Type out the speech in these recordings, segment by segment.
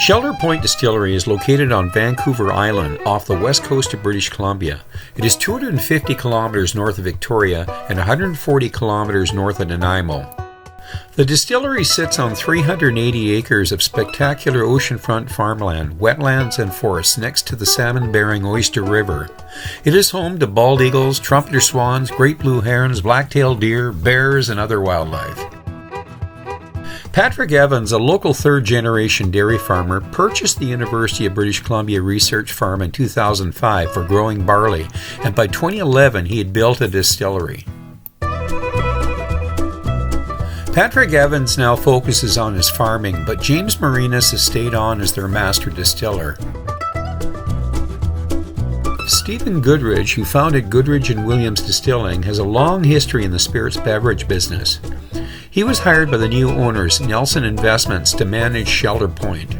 Shelter Point Distillery is located on Vancouver Island off the west coast of British Columbia. It is 250 kilometers north of Victoria and 140 kilometers north of Nanaimo. The distillery sits on 380 acres of spectacular oceanfront farmland, wetlands, and forests next to the salmon-bearing Oyster River. It is home to bald eagles, trumpeter swans, great blue herons, black-tailed deer, bears, and other wildlife. Patrick Evans, a local third-generation dairy farmer, purchased the University of British Columbia Research Farm in 2005 for growing barley, and by 2011 he had built a distillery. Patrick Evans now focuses on his farming, but James Marinus has stayed on as their master distiller. Stephen Goodridge, who founded Goodridge & Williams Distilling, has a long history in the spirits beverage business. He was hired by the new owners, Nelson Investments, to manage Shelter Point.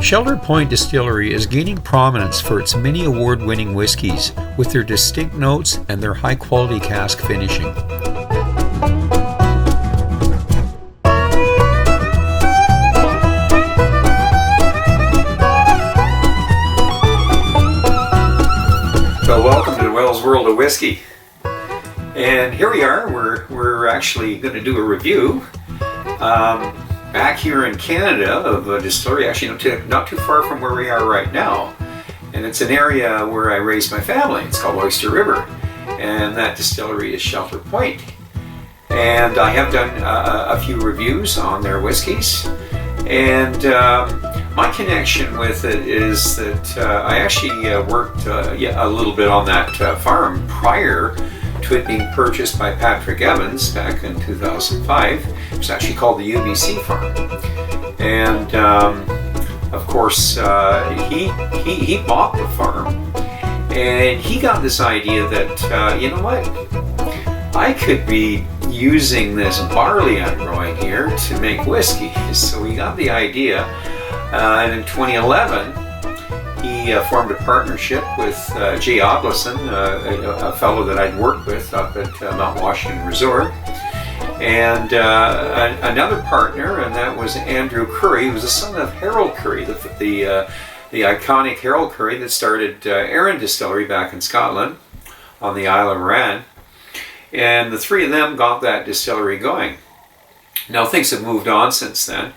Shelter Point Distillery is gaining prominence for its many award-winning whiskeys, with their distinct notes and their high-quality cask finishing. So welcome to Wells World of Whiskey. And here we are, we're actually going to do a review back here in Canada of a distillery, actually not too far from where we are right now. And it's an area where I raised my family. It's called Oyster River. And that distillery is Shelter Point. And I have done a few reviews on their whiskeys. And my connection with it is that I actually worked a little bit on that farm prior to it being purchased by Patrick Evans back in 2005. It was actually called the UBC Farm. And of course, he bought the farm, and he got this idea that, you know what, I could be using this barley I'm growing here to make whiskey. So he got the idea, and in 2011, he formed a partnership with Jay Oddleifson, a fellow that I'd worked with up at Mount Washington Resort, and another partner, and that was Andrew Currie, who was the son of Harold Currie, the iconic Harold Currie that started Arran Distillery back in Scotland on the Isle of Arran. And the three of them got that distillery going. Now things have moved on since then,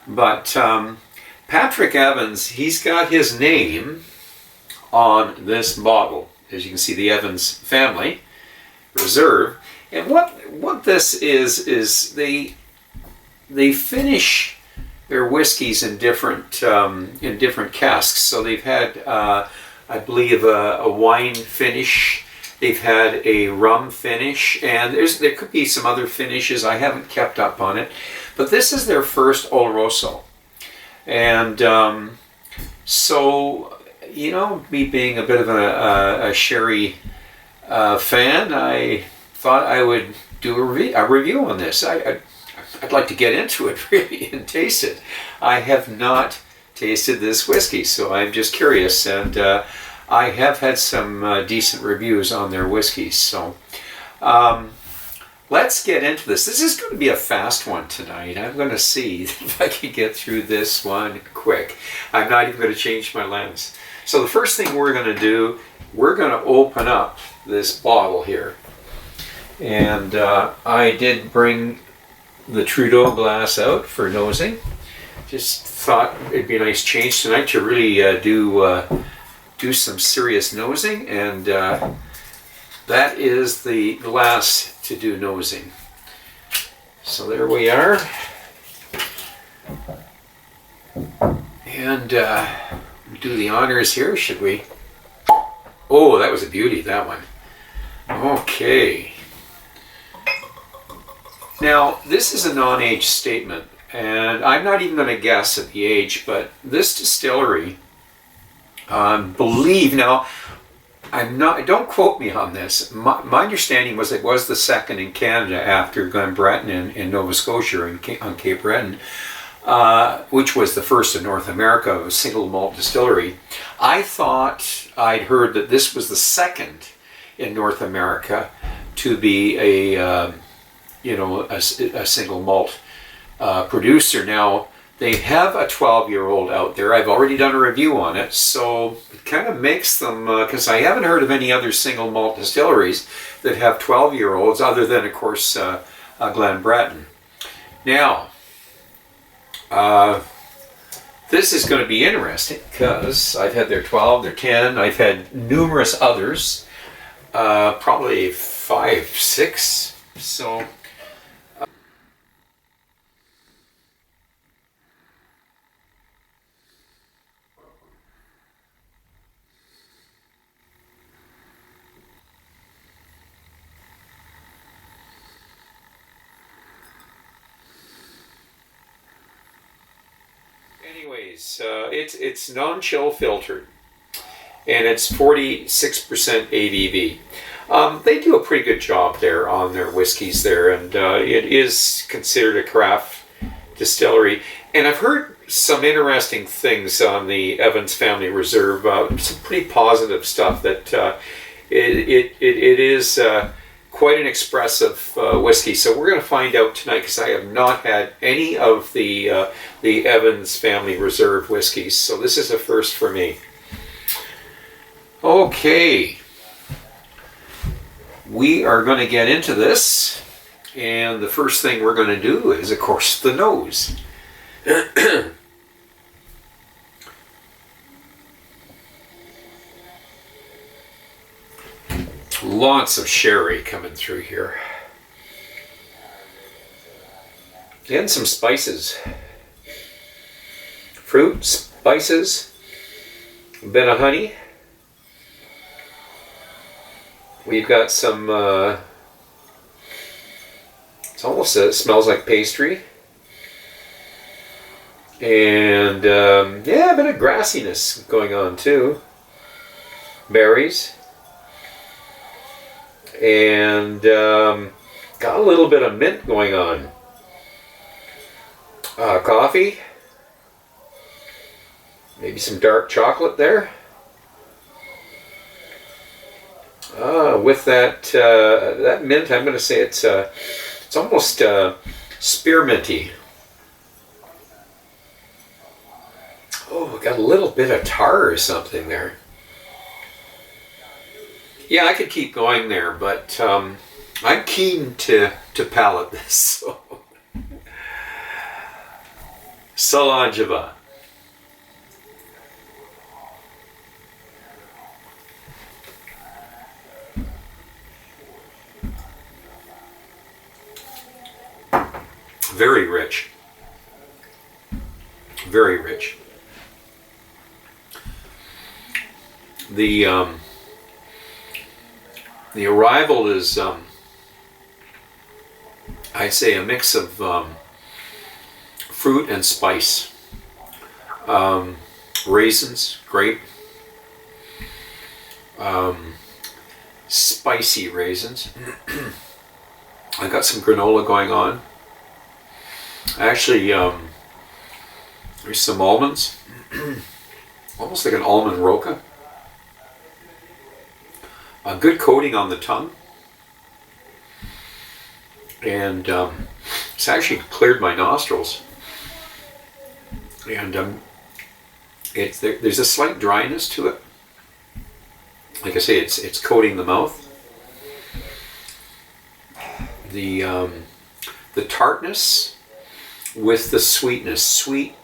but Patrick Evans, he's got his name on this bottle. As you can see, the Evans family reserve. And what this is they finish their whiskeys in different casks. So they've had, I believe, a wine finish. They've had a rum finish, and there could be some other finishes. I haven't kept up on it, but this is their first Oloroso. And so, you know, me being a bit of a sherry fan, I thought I would do a review on this. I'd like to get into it really and taste it. I have not tasted this whiskey, so I'm just curious, and I have had some decent reviews on their whiskeys. So let's get into this. This is going to be a fast one tonight. I'm going to see if I can get through this one quick. I'm not even going to change my lens. So the first thing we're going to do, we're going to open up this bottle here. And I did bring the Trudeau glass out for nosing. Just thought it'd be a nice change tonight to really do some serious nosing, and that is the glass to do nosing. So there we are. And do the honors here, should we? Oh, that was a beauty, that one. Okay. Now, this is a non-age statement, and I'm not even going to guess at the age, but this distillery, believe, now, don't quote me on this. My understanding was it was the second in Canada after Glenbretton in Nova Scotia on Cape Breton, which was the first in North America of a single malt distillery. I thought I'd heard that this was the second in North America to be a single malt producer. Now, They have a 12-year-old out there. I've already done a review on it, so it kind of makes them, because I haven't heard of any other single malt distilleries that have 12-year-olds other than, of course, Glen Breton. Now, this is going to be interesting because I've had their 12, their 10, I've had numerous others, probably 5, 6, so... Anyways, it's non-chill filtered, and it's 46% ABV. They do a pretty good job there on their whiskeys there, and it is considered a craft distillery. And I've heard some interesting things on the Evans Family Reserve, some pretty positive stuff that it is quite an expressive whiskey. So we're going to find out tonight, because I have not had any of the Evans Family Reserve whiskeys. So this is a first for me. Okay. We are going to get into this. And the first thing we're going to do is, of course, the nose. Lots of sherry coming through here. And some spices. Fruit, spices, a bit of honey. We've got some, it's almost, smells like pastry. And, yeah, a bit of grassiness going on too. Berries. And got a little bit of mint going on. Coffee. Maybe some dark chocolate there. With that that mint, I'm going to say it's almost spearminty. Oh, got a little bit of tar or something there. Yeah, I could keep going there, but I'm keen to palate this. So. Salangeva. Very rich. Very rich. The arrival is, I'd say, a mix of fruit and spice. Raisins, grape, spicy raisins. I got some granola going on. Actually, there's some almonds, almost like an almond roca. A good coating on the tongue, and it's actually cleared my nostrils. And there's a slight dryness to it. Like I say, it's coating the mouth. The tartness with the sweetness, sweet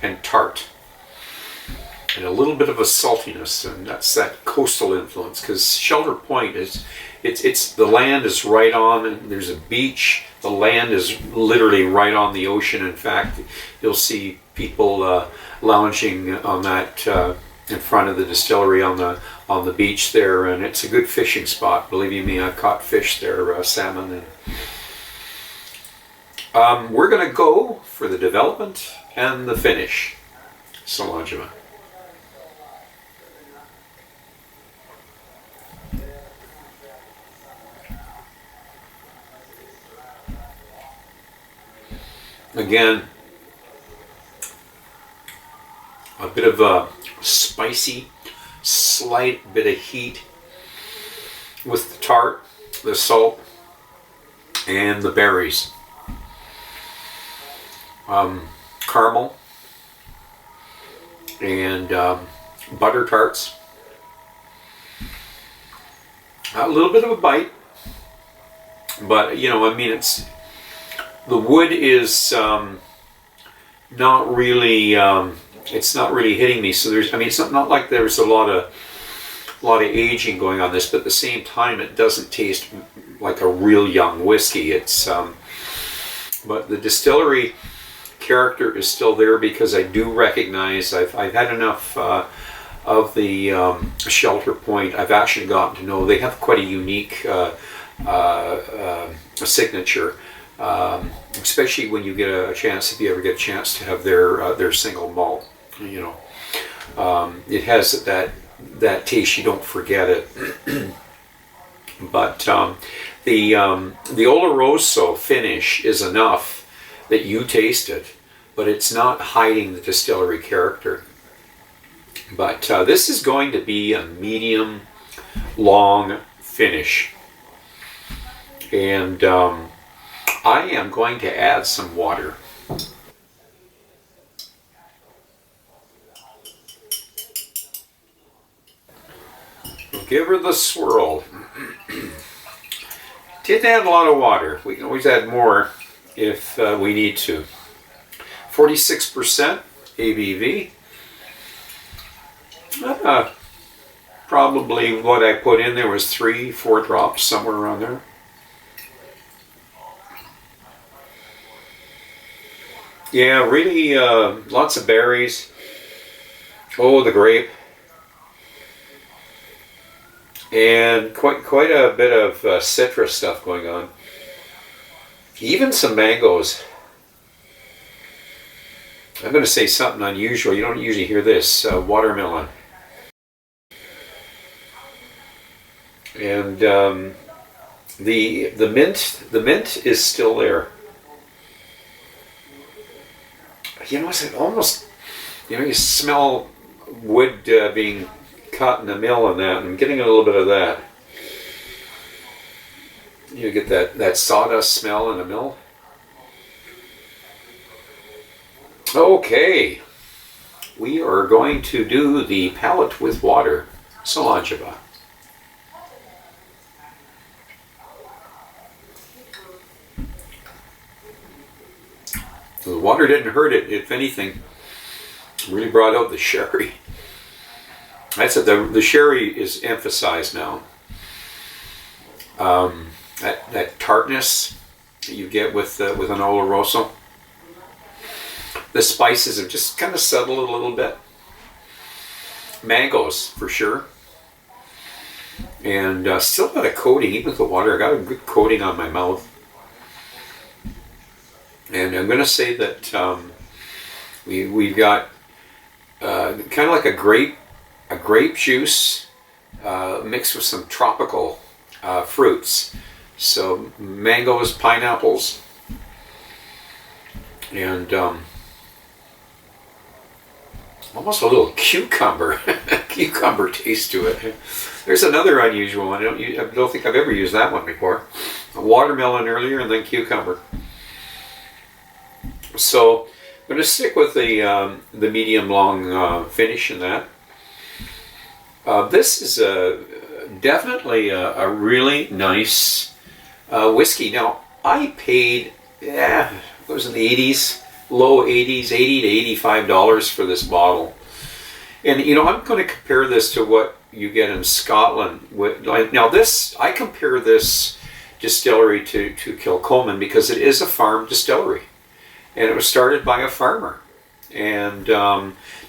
and tart, and a little bit of a saltiness, and that's that coastal influence. Because Shelter Point it's the land is right on, and there's a beach. The land is literally right on the ocean. In fact, you'll see people lounging on that in front of the distillery on the beach there, and it's a good fishing spot. Believe you me, I've caught fish there, salmon. And we're going to go for the development and the finish. Salangeva. Again, a bit of a spicy, slight bit of heat with the tart, the salt, caramel and butter tarts. A little bit of a bite, but you know, I mean, the wood is not really it's not really hitting me. So there's, I mean, it's not like there's a lot of aging going on this, but at the same time, it doesn't taste like a real young whiskey. It's but the distillery character is still there, because I do recognize I've had enough of the Shelter Point. I've actually gotten to know they have quite a unique signature, especially when you get a chance, if you ever get a chance to have their single malt. You know, it has that taste, you don't forget it. But the Oloroso finish is enough that you taste it, but it's not hiding the distillery character. But this is going to be a medium long finish, and I am going to add some water. Give her the swirl. Didn't add a lot of water. We can always add more if we need to. 46% ABV. Probably what I put in there was 3-4 drops, somewhere around there. Yeah, really lots of berries. Oh, the grape. And quite a bit of citrus stuff going on. Even some mangoes. I'm going to say something unusual. You don't usually hear this. Watermelon. And the mint is still there. You know, it's almost, you know, you smell wood being cut in the mill and that. I'm getting a little bit of that. You get that sawdust smell in the mill. Okay, we are going to do the palate with water, Cilantro. The water didn't hurt it. If anything, really brought out the sherry. That's it. The sherry is emphasized now. That tartness that you get with an Oloroso. The spices have just kind of settled a little bit. Mangoes, for sure. And still got a coating, even with the water. I got a good coating on my mouth. And I'm going to say that we've got kind of like a grape juice mixed with some tropical fruits. So mangoes, pineapples, and almost a little cucumber taste to it. There's another unusual one. I don't think I've ever used that one before. A watermelon earlier, and then cucumber. So I'm going to stick with the medium long finish in that. This is definitely a really nice whiskey. Now, I paid, it was in the 80s, low 80s, $80 to $85 for this bottle. And you know, I'm going to compare this to what you get in Scotland. Now this, I compare this distillery to Kilchoman because it is a farm distillery. And it was started by a farmer. And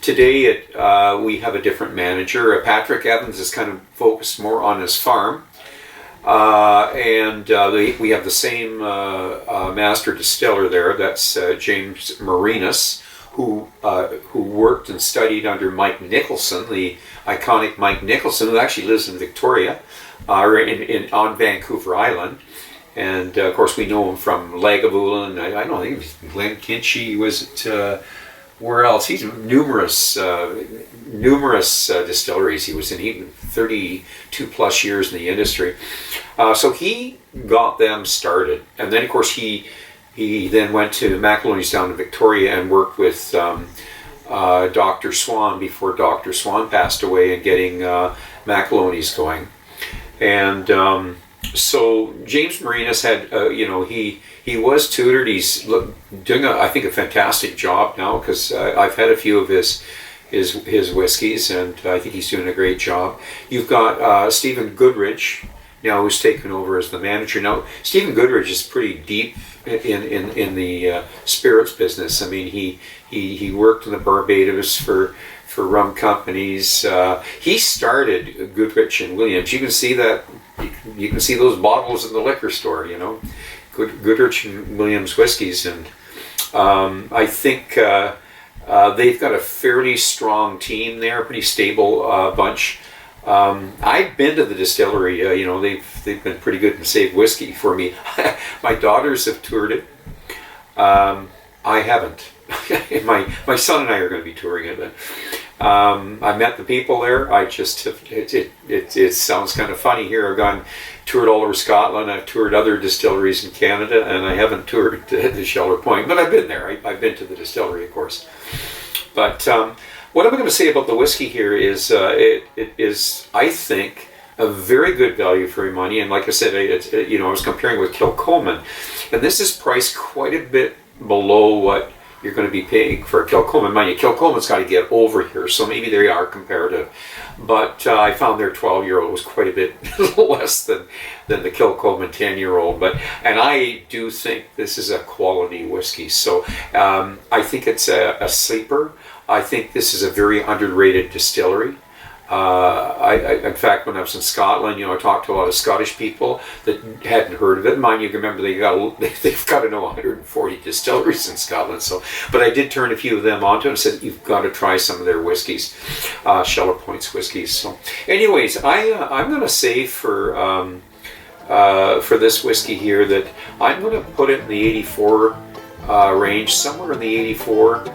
today we have a different manager. Patrick Evans is kind of focused more on his farm. We have the same master distiller there. That's James Marinus, who worked and studied under Mike Nicholson, the iconic Mike Nicholson, who actually lives in Victoria, on Vancouver Island. And of course, we know him from Lagavulin. I don't think it was Glen Kinchy. Was it where else? He's numerous distilleries he was in. He 32 plus years in the industry. So he got them started, and then of course he He then went to McAloney's down in Victoria and worked with Dr. Swan before Dr. Swan passed away and getting McAloney's going. And so James Marinus had, he was tutored. He's doing, I think, a fantastic job now, because I've had a few of his whiskeys, and I think he's doing a great job. You've got Stephen Goodrich now, who's taken over as the manager. Now, Stephen Goodrich is pretty deep in the spirits business. I mean, he worked in the Barbados for rum companies. He started Goodrich and Williams. You can see that. You can see those bottles in the liquor store. Goodrich and Williams whiskeys, and I think they've got a fairly strong team there, pretty stable bunch. I've been to the distillery. They've been pretty good and saved whiskey for me. My daughters have toured it. I haven't. My son and I are going to be touring it. I met the people there. I just it sounds kind of funny here. I've toured all over Scotland. I've toured other distilleries in Canada, and I haven't toured the Shelter Point. But I've been there. I've been to the distillery, of course. But what I'm going to say about the whiskey here is it is, I think, a very good value for your money. And like I said, I was comparing with Kilchoman, and this is priced quite a bit below what you're going to be paying for a Kilchoman. Mind you, Kilchoman's got to get over here, so maybe they are comparative. But I found their 12-year-old was quite a bit less than the Kilchoman 10-year-old. And I do think this is a quality whiskey. So I think it's a sleeper. I think this is a very underrated distillery. In fact, when I was in Scotland, I talked to a lot of Scottish people that hadn't heard of it. Mind you, remember they've got to know 140 distilleries in Scotland. So, but I did turn a few of them onto it and said, you've got to try some of their whiskeys, Shelter Point's whiskeys. So, anyways, I'm going to say for this whiskey here that I'm going to put it in the 84 range, somewhere in the 84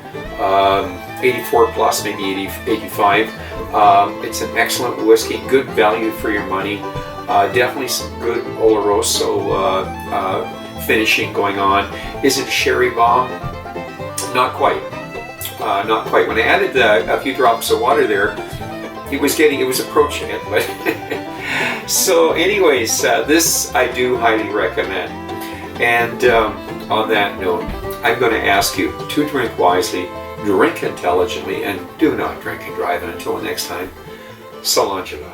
plus, maybe 85. It's an excellent whiskey, good value for your money. Definitely some good Oloroso finishing going on. Is it sherry bomb? Not quite. Not quite. When I added a few drops of water there, it was approaching it. But so, anyways, this I do highly recommend. And on that note, I'm going to ask you to drink wisely, drink intelligently, and do not drink and drive. And until next time, so long, Java.